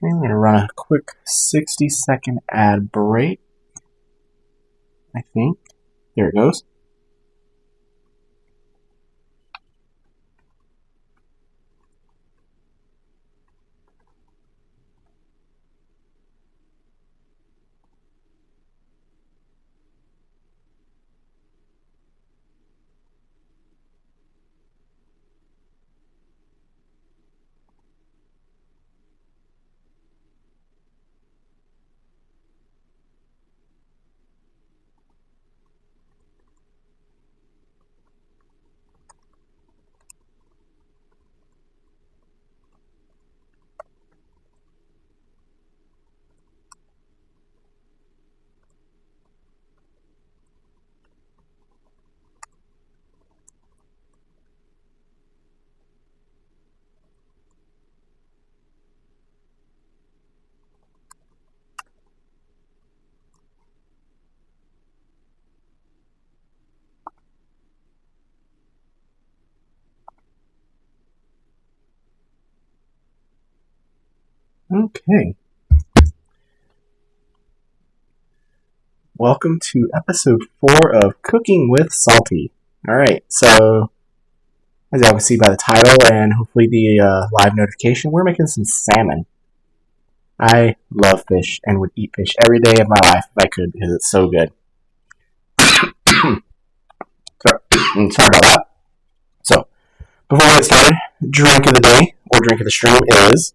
Okay, I'm going to run a quick 60-second ad break, I think. There it goes. Okay. Welcome to episode 4 of Cooking with Salty. Alright, so as you can see by the title and hopefully the live notification, we're making some salmon. I love fish and would eat fish every day of my life if I could because it's so good. Sorry about that. So, before we get started, drink of the day or drink of the stream is,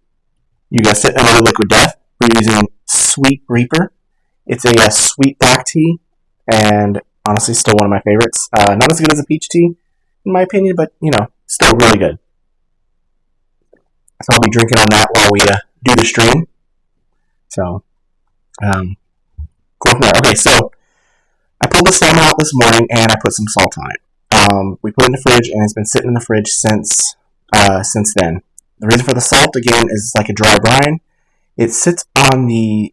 you guessed it, another liquid death. We're using Sweet Reaper. It's a sweet black tea, and honestly, still one of my favorites. Not as good as a peach tea, in my opinion, but, still really good. So I'll be drinking on that while we do the stream. So, go from there. Okay, so I pulled the salmon out this morning, and I put some salt on it. We put it in the fridge, and it's been sitting in the fridge since then. The reason for the salt, again, is it's like a dry brine. It sits on the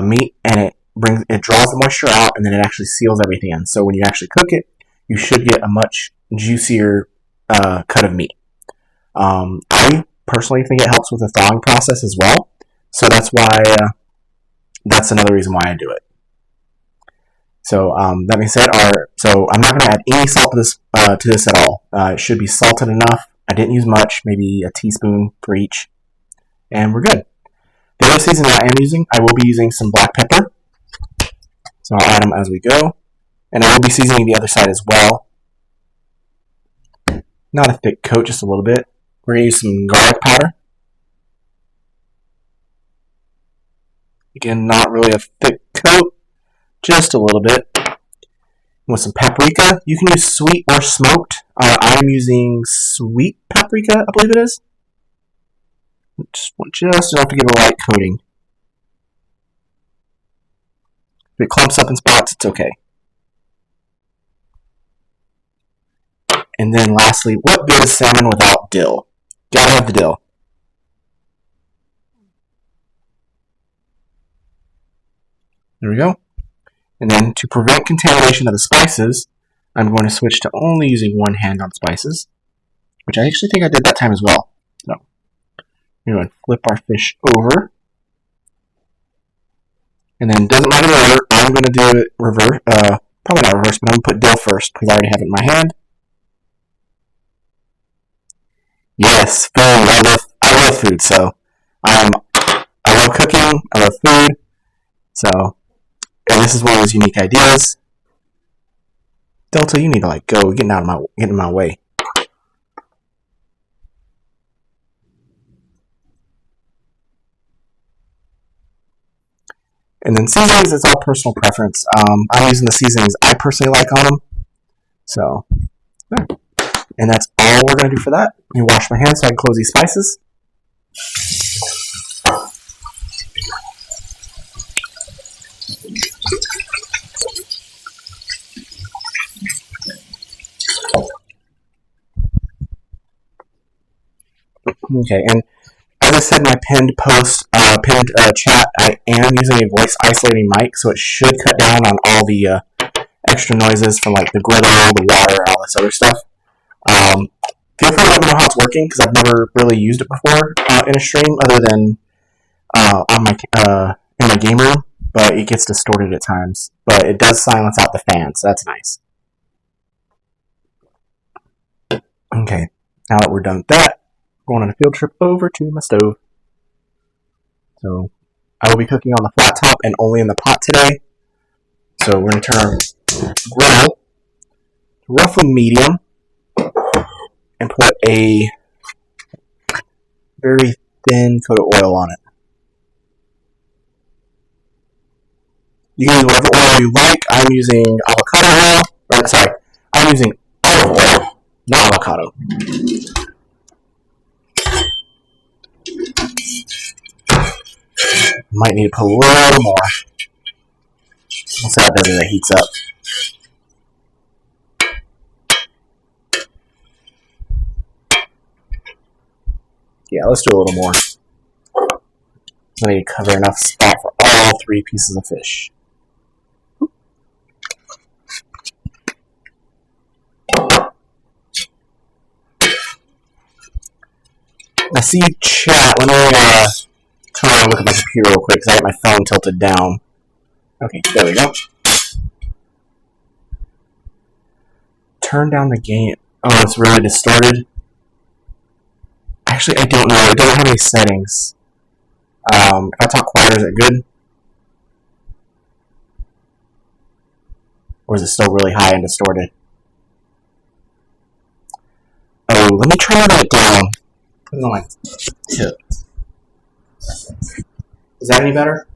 meat, and it draws the moisture out, and then it actually seals everything in. So when you actually cook it, you should get a much juicier cut of meat. I personally think it helps with the thawing process as well. So that's why that's another reason why I do it. So that being said, so I'm not going to add any salt to this at all. It should be salted enough. I didn't use much, maybe a teaspoon for each, and we're good. The other seasoning I will be using some black pepper. So I'll add them as we go. And I will be seasoning the other side as well. Not a thick coat, just a little bit. We're going to use some garlic powder. Again, not really a thick coat, just a little bit. With some paprika. You can use sweet or smoked. I'm using sweet paprika, I believe it is. Just enough to give a light coating. If it clumps up in spots, it's okay. And then lastly, what good is salmon without dill? Gotta have the dill. There we go. And then to prevent contamination of the spices, I'm going to switch to only using one hand on spices, which I actually think I did that time as well. So we're going to flip our fish over. And then, doesn't matter the order, I'm going to do it reverse, probably not reverse, but I'm going to put dill first because I already have it in my hand. Yes, food. I love food, so I love cooking, I love food, so, and this is one of those unique ideas. Delta, you need to go, get in my way. And then seasonings, it's all personal preference. I'm using the seasonings I personally like on them. So, there. And that's all we're going to do for that. Let me wash my hands so I can close these spices. Okay, and as I said in my pinned chat, I am using a voice isolating mic, so it should cut down on all the extra noises from like the griddle, the water, and all this other stuff. Feel free to let me know how it's working, because I've never really used it before in a stream, other than on my in my game room, but it gets distorted at times. But it does silence out the fan, so that's nice. Okay, now that we're done with that, we're going on a field trip over to my stove. So I will be cooking on the flat top and only in the pot today. So we're going to turn our grill to roughly medium and put a very thin coat of oil on it. You can use whatever oil you like. I'm using avocado oil. Or, sorry, I'm using olive oil, not avocado. Might need to put a little more. We'll see how it does as it heats up. Yeah, let's do a little more. I need to cover enough spot for all 3 pieces of fish. I see chat. Let me turn around and look at my computer real quick because I got my phone tilted down. Okay, there we go. Turn down the gain. Oh, it's really distorted. Actually, I don't know. I don't have any settings. If I talk quieter, is it good? Or is it still really high and distorted? Oh, let me try that down. Put it on my tip. Is that any better?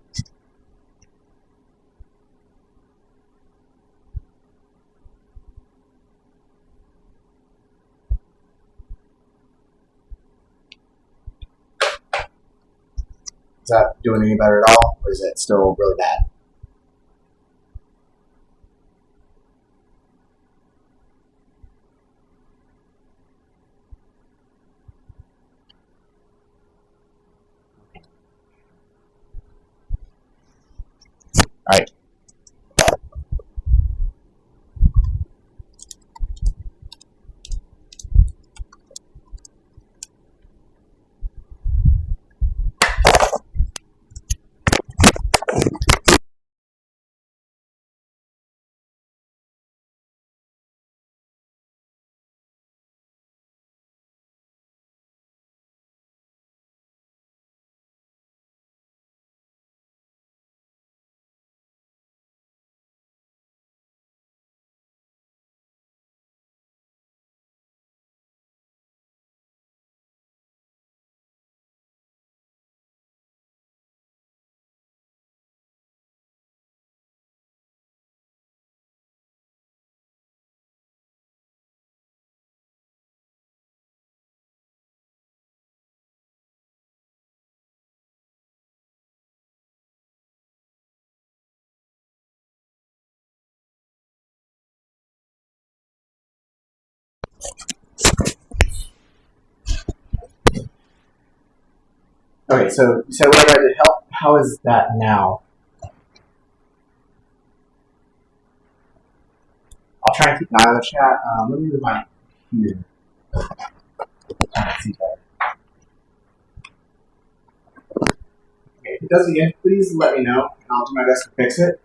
Is that doing any better at all? Or is it still really bad? Alright. Okay, so you said whatever I did help. How is that now? I'll try and keep an eye on the chat. Let me move my computer. See better. Okay, if it does again, please let me know, and I'll do my best to fix it.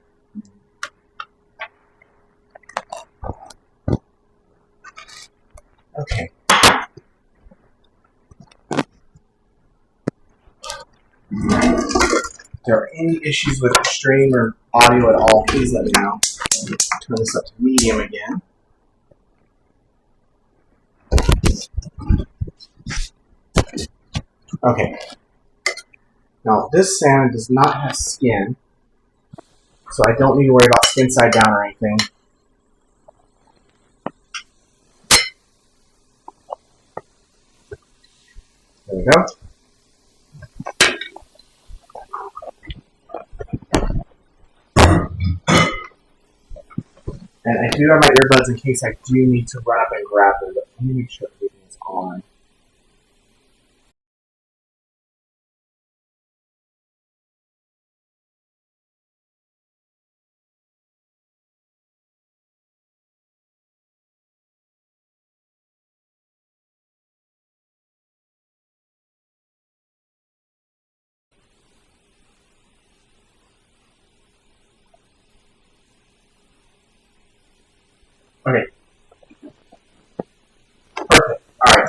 Okay. If there are any issues with the stream or audio at all, please let me know. Turn this up to medium again. Okay. Now, this salmon does not have skin, so I don't need to worry about skin side down or anything. There we go. And I do have my earbuds in case I do need to run up and grab them, but let me make sure everything's on. Okay, perfect. All right.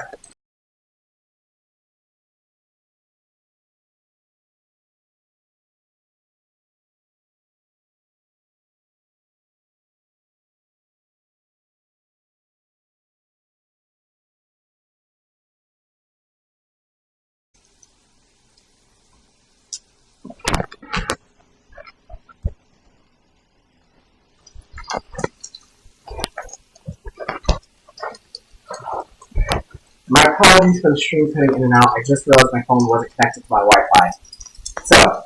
My apologies for the stream cutting in and out. I just realized my phone wasn't connected to my Wi-Fi. So,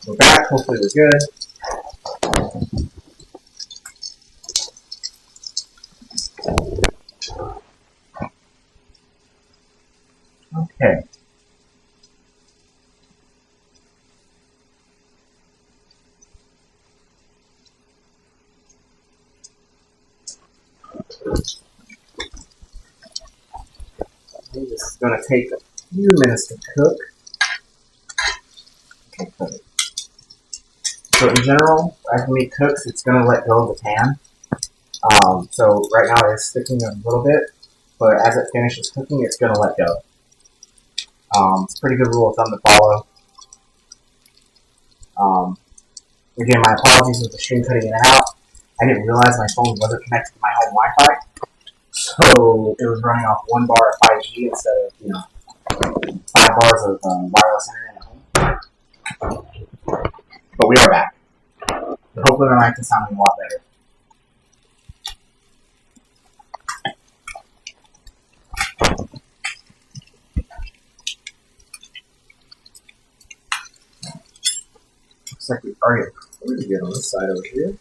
we're back. Hopefully we're good. Okay. This is going to take a few minutes to cook. Okay, perfect. So in general, as the meat cooks, it's going to let go of the pan. So right now it's sticking a little bit, but as it finishes cooking, it's going to let go. It's a pretty good rule of thumb to follow. Again, my apologies with the stream cutting in and out. I didn't realize my phone wasn't connected to my home Wi-Fi, so it was running off 1 bar of 5G instead of 5 bars of wireless internet at home. But we are back. Hopefully my mic is sounding a lot better. Looks like we already pretty good on this side over here.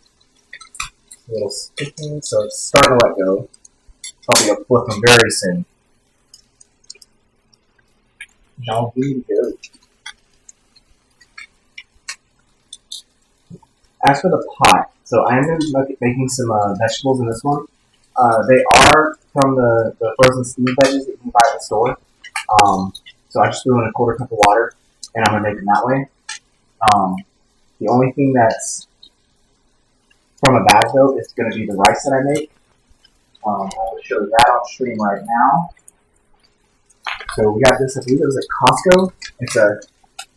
A little sticking, so it's starting to let go. Probably gonna flip them very soon. Y'all be good. As for the pot, so I'm going to be making some vegetables in this one. They are from the frozen steamed veggies that you can buy at the store. So I just threw in a quarter cup of water, and I'm going to make them that way. The only thing that's from a bag, though, is going to be the rice that I make. I'll show you that on stream right now. So we got this, I believe it was at Costco. It's a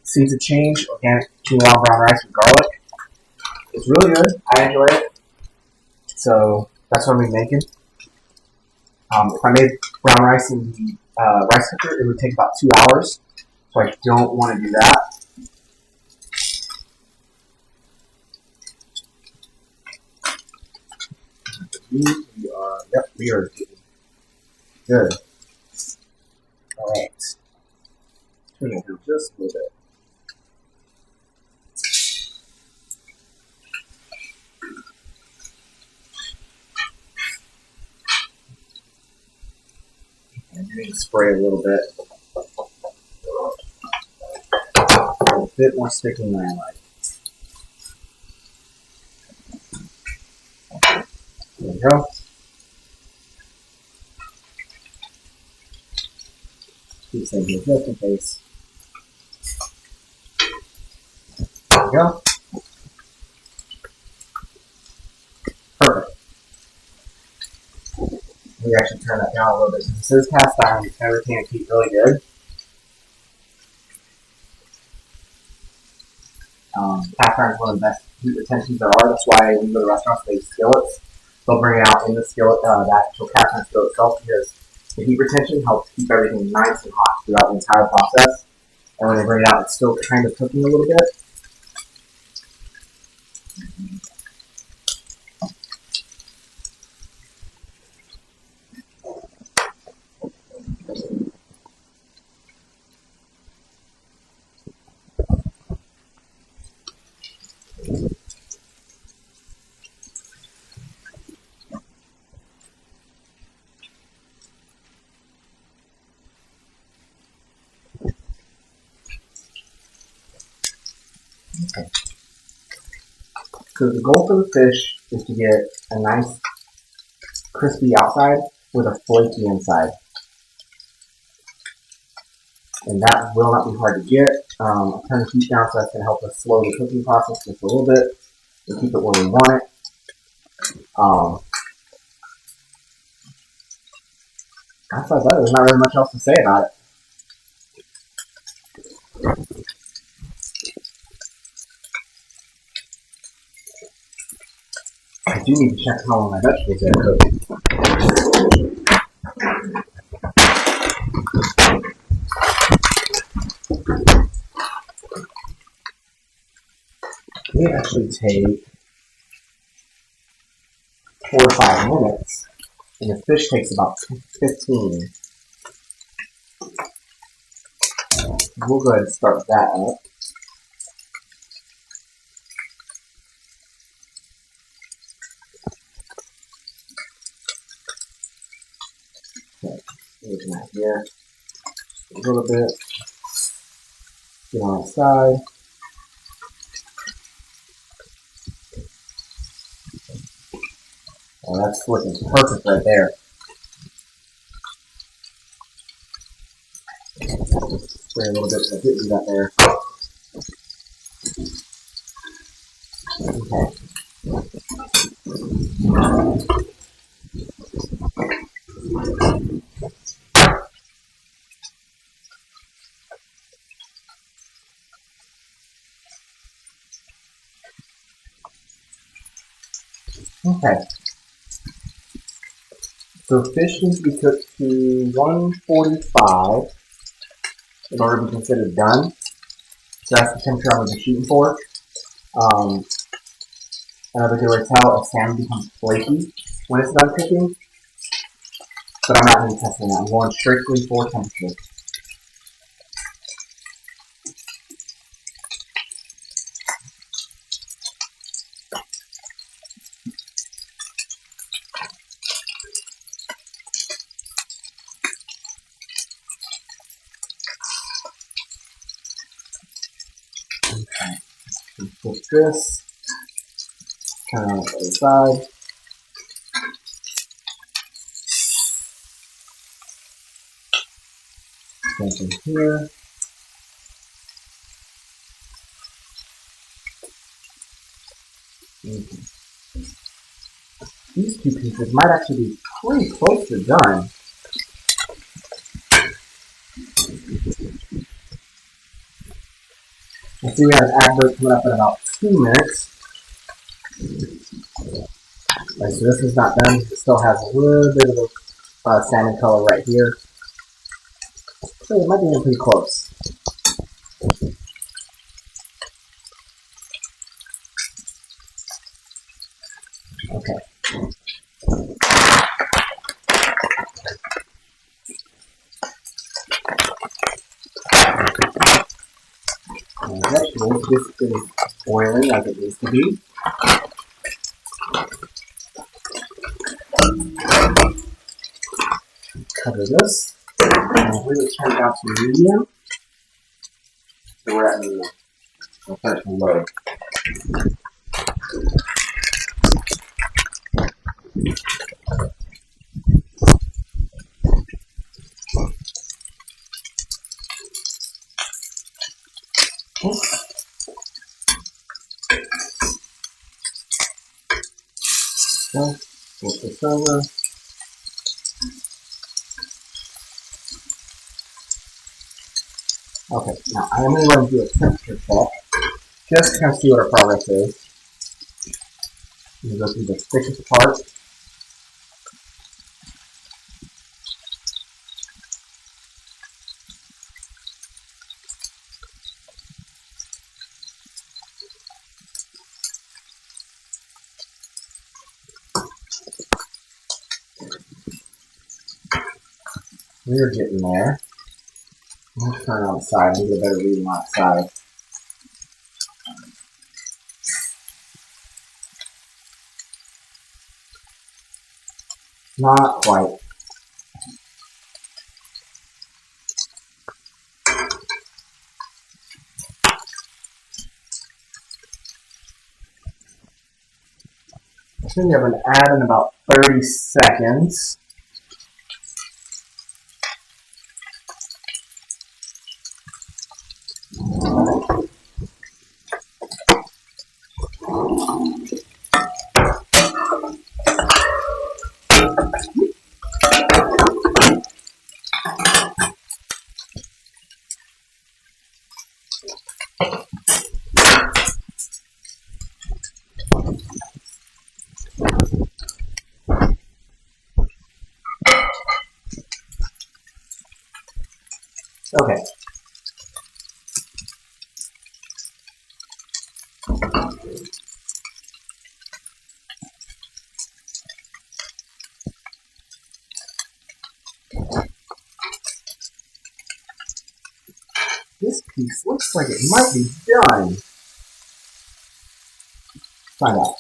Seeds of Change organic quinoa brown rice with garlic. It's really good. I enjoy it. So that's what I'm going to be making. If I made brown rice in the rice cooker, it would take about 2 hours. So I don't want to do that. We are good. Alright. Turn it down just a little bit. And you need to spray a little bit. A bit more sticking than I like. There we go. Keep saying here just in case. There we go. Perfect. Let me actually turn that down a little bit. Since this is cast iron, it's everything to keep really good. Cast iron is one of the best heat retentions there are. That's why when you go to restaurants, they use skillets. They'll bring it out in the skillet, the actual cast iron skillet itself, because the heat retention helps keep everything nice and hot throughout the entire process. And when they bring it out, it's still kind of cooking a little bit. Okay. So the goal for the fish is to get a nice crispy outside with a flaky inside. and that will not be hard to get. I'll turn the heat down so that's going to help us slow the cooking process just a little bit and keep it where we want it. Outside that, there's not really much else to say about it. I do need to check how long my vegetables are cooking. They actually take 4 to 5 minutes, and the fish takes about 15. We'll go ahead and start that up. Okay, there's that here. A little bit. Get on that side. Oh, that's looking perfect right there. Spray a little bit so I didn't do that there. Okay. Okay. So fish needs to be cooked to 145 in order to be considered done. So that's the temperature I'm going to be shooting for. Another good way to tell if salmon becomes flaky when it's done cooking. But I'm not going to be testing that. I'm going strictly for temperature. Okay. Flip this. Turn on the other side. Same thing here. Okay. These two pieces might actually be pretty close to done. I see we have an ad break coming up in about 2 minutes. Right, so this is not done. It still has a little bit of a salmon color right here. So it might be getting pretty close. Okay. Vegetables, this is boiling as it needs to be. Cover this. And we're going to turn it down to medium. So we're at medium. We'll start to low. So, flip this over. Okay, now I am going to do a temperature check, just to kind of see what our progress is. I'm going to go through the thickest part. We're getting there. Let's turn on the side. Maybe a better reading on the side. Not quite. I think we have an ad in about 30 seconds. This piece looks like it might be done. Find out.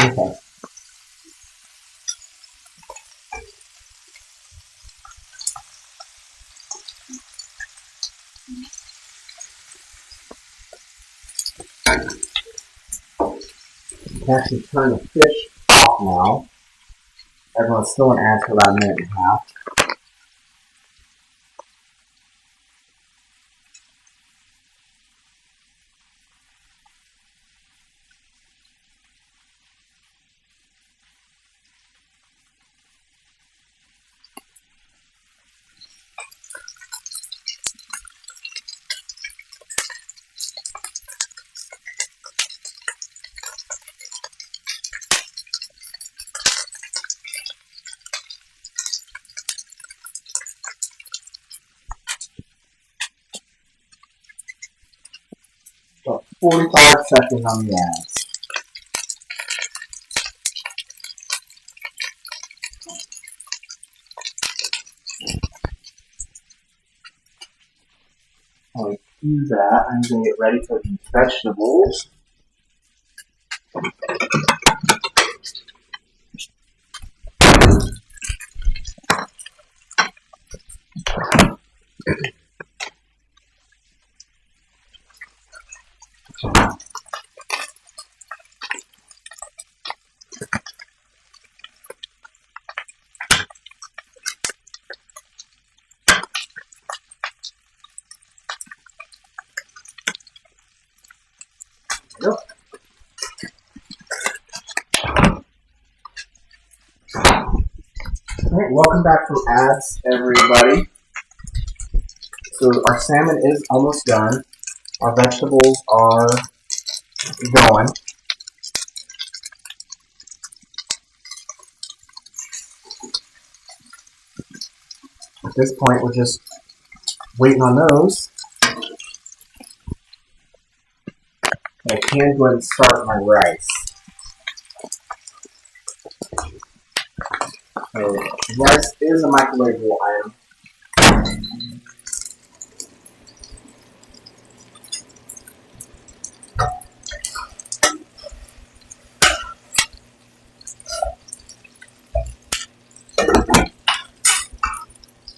Okay. You can actually turn the fish off now. Everyone's still in ads for about a minute and a half. About 45 seconds on the ads. While I do that, I'm going to get ready for the vegetables. Yep. Alright, welcome back from ads, everybody. So our salmon is almost done. Our vegetables are going. At this point, we're just waiting on those. I can go ahead and start my rice. So, rice is a microwavable item.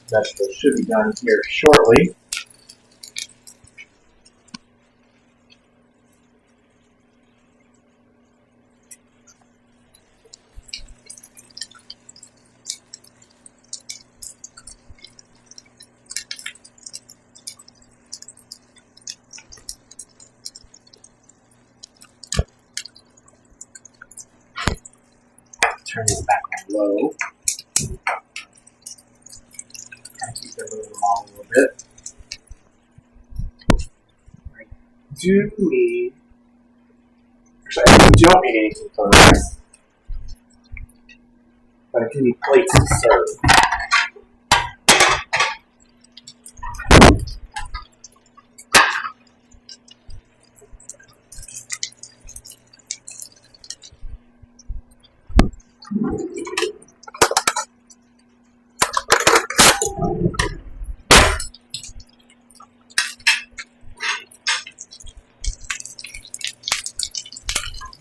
Vegetables should be done here shortly. Turn this back on low. Kind of keep it moving along a little bit. I do need. Actually, I don't need anything for the rice. But I do need plates to serve.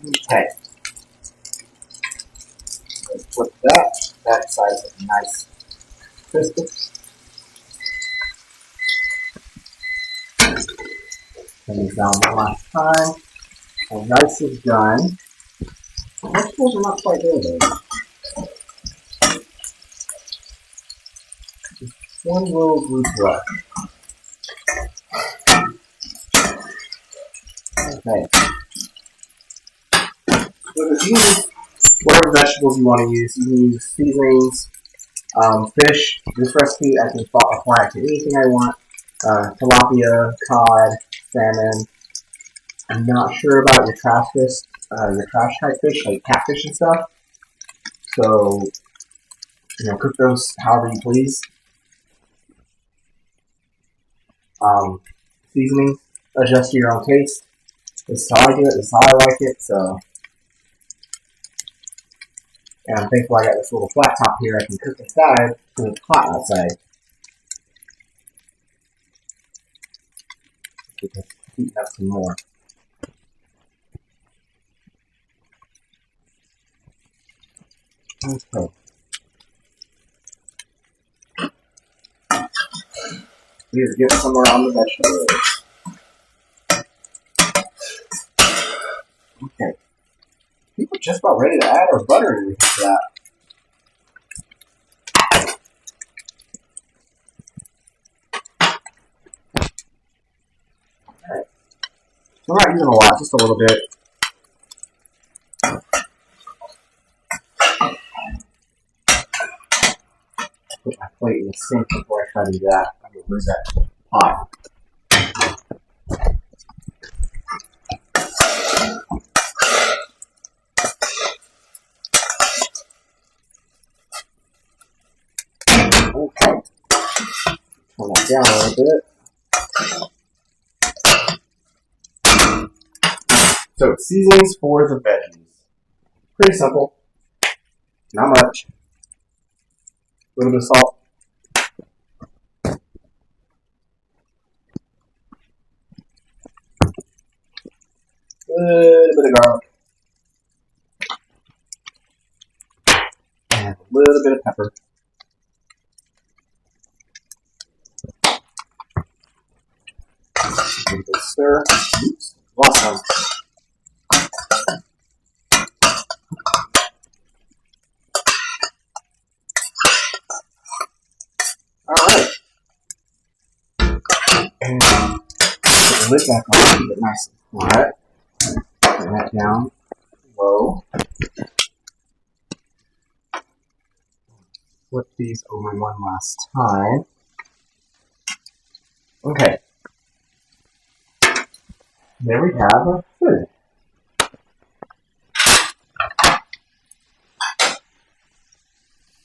Okay. Let's flip that. That side is nice, crispy. Turn these down one last time. The rice is done. Vegetables are not quite there though. Just one little group left. Okay. So just use whatever vegetables you want to use. You can use seasonings, fish. This recipe I can apply it to anything I want. Tilapia, cod, salmon. I'm not sure about your trash type fish, like catfish and stuff. So, cook those however you please. Seasonings, adjust to your own taste. This is how I do it. This is how I like it. So, and I'm thankful I got this little flat top here. I can cook inside because it's hot outside. Heat up some more. Okay. Please get somewhere on the vegetables. Okay. I think we're just about ready to add our butter and everything to that. Alright. So I'm not using a lot, just a little bit. Put my plate in the sink before I try to do that. I'm going to lose that pot. Okay. Turn that down a little bit. So, seasonings for the veggies. Pretty simple. Not much. A little bit of salt. A little bit of garlic. And a little bit of pepper. A little bit of stir. Oops. Lost some. Alright. And put the lid back on, keep it nice and flat. Turn that down low. Flip these over one last time. Okay. There we have our food.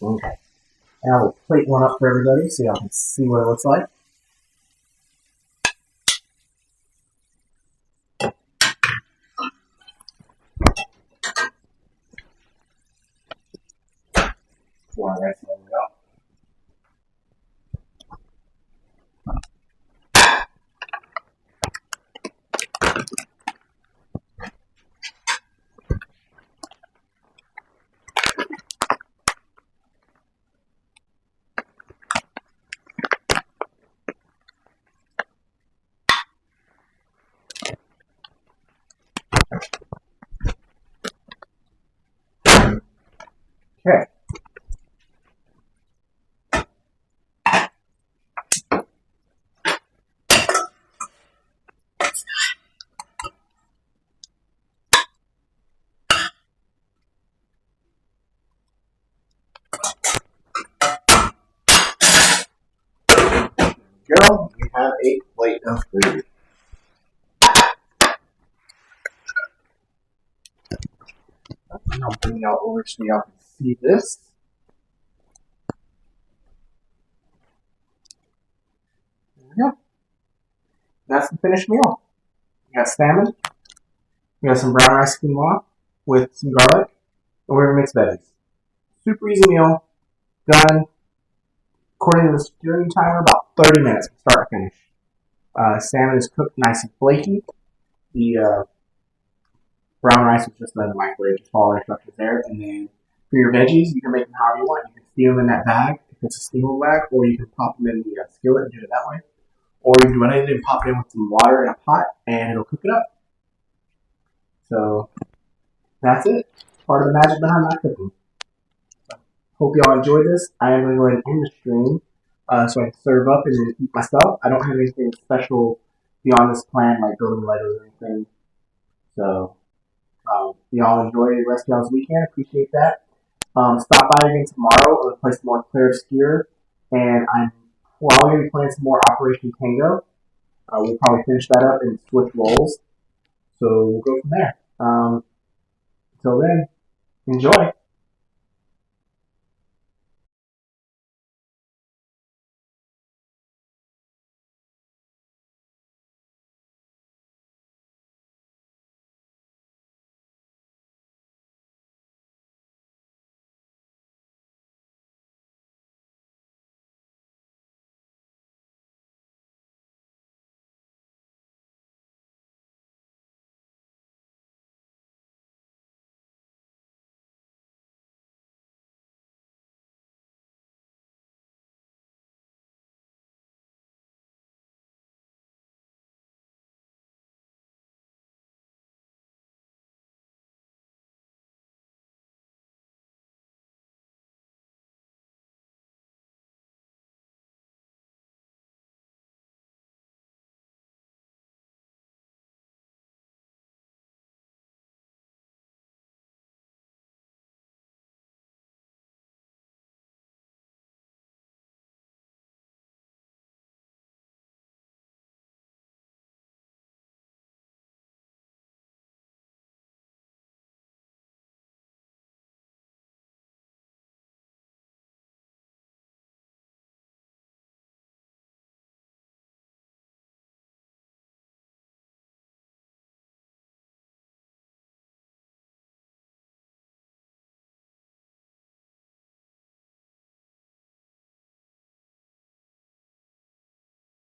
Okay. And I will plate one up for everybody so y'all can see what it looks like. One right there we go. Okay. Go. We have a plate of food. And I'll bring y'all over so y'all can see this. There we go. That's the finished meal. We got salmon. We got some brown rice quinoa with some garlic. And we're mixed veggies. Super easy meal. Done. According to the stirring timer, about 30 minutes from start to finish. Salmon is cooked nice and flaky. The brown rice was just done in the microwave. Just follow the instructions there. And then for your veggies, you can make them however you want. You can steam them in that bag if it's a steamable bag, or you can pop them in the skillet and do it that way. Or you can do anything and pop it in with some water in a pot, and it'll cook it up. So that's it. Part of the magic behind my cooking. Hope y'all enjoyed this. I am going to go ahead and end the stream so I can serve up and then eat my stuff. I don't have anything special beyond this plan, like building Legos or anything. So Y'all enjoy the rest of y'all's weekend. Appreciate that. Stop by again tomorrow. We'll play some more Clear Obscure, and I'm probably going to be playing some more Operation Tango. We'll probably finish that up and switch roles. So we'll go from there. Until then, enjoy.